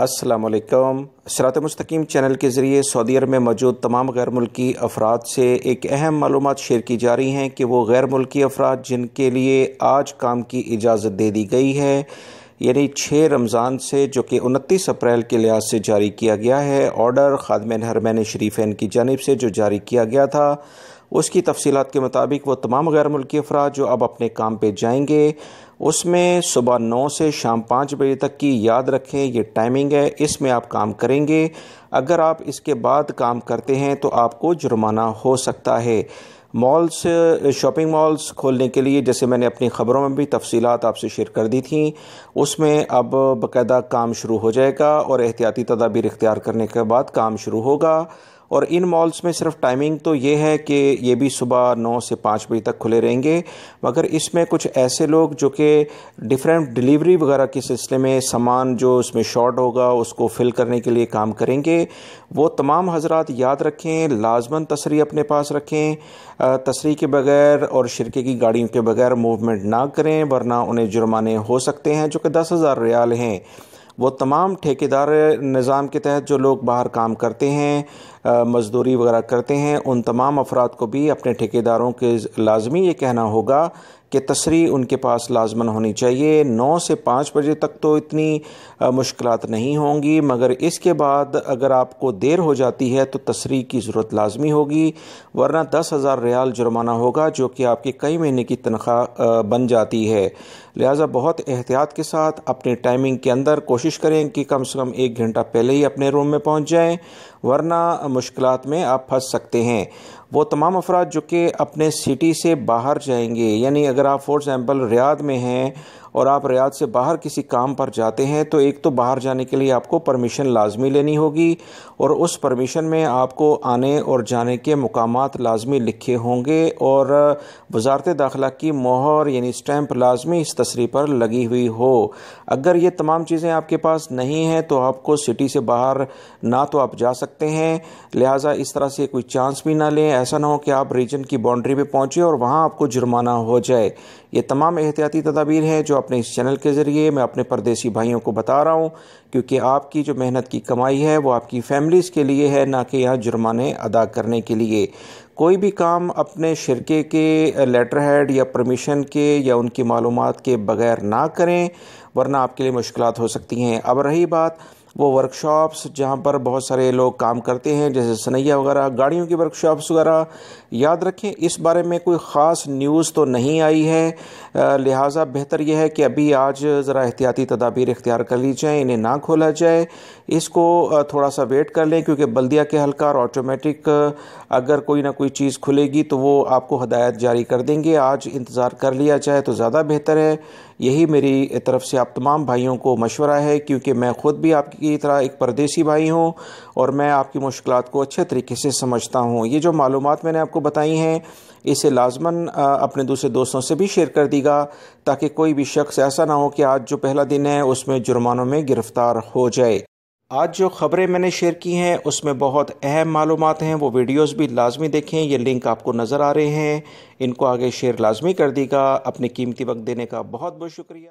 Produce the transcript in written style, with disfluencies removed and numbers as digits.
अस्सलाम वालेकुम। सिरात मुस्तकीम चैनल के ज़रिए सऊदी अरब में मौजूद तमाम गैर मुल्की अफराद से एक अहम मालूमात शेयर की जा रही हैं कि वो गैर मुल्की अफराद जिनके लिए आज काम की इजाज़त दे दी गई है, यानी 6 रमज़ान से, जो कि 29 अप्रैल के लिहाज से जारी किया गया है, ऑर्डर खादिम हरमैन शरीफैन की जानिब से जो जारी किया गया था, उसकी तफसीलात के मुताबिक वो तमाम गैर मुल्की अफराद जो अब अपने काम पे जाएंगे, उसमें सुबह 9 से शाम 5 बजे तक की, याद रखें ये टाइमिंग है, इसमें आप काम करेंगे। अगर आप इसके बाद काम करते हैं तो आपको जुर्माना हो सकता है। मॉल्स, शॉपिंग मॉल्स खोलने के लिए, जैसे मैंने अपनी ख़बरों में भी तफसीलात आपसे शेयर कर दी थी, उसमें अब बाकायदा काम शुरू हो जाएगा और एहतियाती तदाबीर इख्तियार करने के बाद काम शुरू होगा। और इन मॉल्स में सिर्फ टाइमिंग तो ये है कि ये भी सुबह 9 से 5 बजे तक खुले रहेंगे, मगर इसमें कुछ ऐसे लोग जो कि डिफरेंट डिलीवरी वगैरह के सिलसिले में सामान जो उसमें शॉर्ट होगा उसको फ़िल करने के लिए काम करेंगे। वो तमाम हजरात याद रखें, लाजमन तसरी अपने पास रखें, तसरी के बगैर और शिरके की गाड़ियों के बगैर मूवमेंट ना करें, वरना उन्हें जुर्माने हो सकते हैं जो कि 10,000 रियाल हैं। वो तमाम ठेकेदार निज़ाम के तहत जो लोग बाहर काम करते हैं, मज़दूरी वगैरह करते हैं, उन तमाम अफराद को भी अपने ठेकेदारों के लाजमी ये कहना होगा कि तसरी उनके पास लाजमन होनी चाहिए। 9 से 5 बजे तक तो इतनी मुश्किलात नहीं होंगी, मगर इसके बाद अगर आपको देर हो जाती है तो तसरी की ज़रूरत लाजमी होगी, वरना 10,000 रियाल जुर्माना होगा, जो कि आपकी कई महीने की तनख्वाह बन जाती है। लिहाजा बहुत एहतियात के साथ अपनी टाइमिंग के अंदर कोशिश करें कि कम से कम 1 घंटा पहले ही अपने रूम में पहुंच जाएं, वरना मुश्किलात में आप फंस सकते हैं। वो तमाम अफराद जो कि अपने सिटी से बाहर जाएंगे, यानी अगर आप फॉर एग्ज़ाम्पल रियाद में हैं और आप रियाद से बाहर किसी काम पर जाते हैं, तो एक तो बाहर जाने के लिए आपको परमिशन लाजमी लेनी होगी, और उस परमिशन में आपको आने और जाने के मुकामात लाजमी लिखे होंगे, और वजारत दाखिला की मोहर यानी स्टैंप लाजमी इस तसरी पर लगी हुई हो। अगर ये तमाम चीज़ें आपके पास नहीं हैं तो आपको सिटी से बाहर ना तो आप जा सकते हैं, लिहाजा इस तरह से कोई चांस भी ना लें। ऐसा ना हो कि आप रीजन की बाउंड्री पे पहुँचे और वहाँ आपको जुर्माना हो जाए। ये तमाम एहतियाती तदाबीर हैं जो अपने इस चैनल के ज़रिए मैं अपने परदेसी भाइयों को बता रहा हूँ, क्योंकि आपकी जो मेहनत की कमाई है वो आपकी फैमिलीज़ के लिए है, ना कि यहाँ जुर्माने अदा करने के लिए। कोई भी काम अपने शिरके के लेटर हेड या परमिशन के या उनकी मालूमात के बगैर ना करें, वरना आपके लिए मुश्किलात हो सकती हैं। अब रही बात वो वर्कशॉप्स जहाँ पर बहुत सारे लोग काम करते हैं, जैसे सनैया वगैरह, गाड़ियों की वर्कशॉप्स वगैरह, याद रखें इस बारे में कोई ख़ास न्यूज़ तो नहीं आई है, लिहाजा बेहतर यह है कि अभी आज ज़रा एहतियाती तदाबीर इख्तियार कर ली जाए, इन्हें ना खोला जाए, इसको थोड़ा सा वेट कर लें, क्योंकि बल्दिया के हल्कार ऑटोमेटिक अगर कोई ना कोई चीज़ खुलेगी तो वो आपको हदायत जारी कर देंगे। आज इंतज़ार कर लिया जाए तो ज़्यादा बेहतर है। यही मेरी तरफ से आप तमाम भाइयों को मशवरा है, क्योंकि मैं ख़ुद भी आपकी तरह एक परदेसी भाई हूँ और मैं आपकी मुश्किलात को अच्छे तरीके से समझता हूँ। ये जो मालूमात मैंने आपको बताई हैं, इसे लाजमन अपने दूसरे दोस्तों से भी शेयर कर दीगा, ताकि कोई भी शख्स ऐसा ना हो कि आज जो पहला दिन है उसमें जुर्मानों में गिरफ़्तार हो जाए। आज जो ख़बरें मैंने शेयर की हैं उसमें बहुत अहम मालूमात हैं, वो वीडियोस भी लाजमी देखें। ये लिंक आपको नज़र आ रहे हैं, इनको आगे शेयर लाजमी कर दीगा। अपने कीमती वक्त देने का बहुत बहुत शुक्रिया।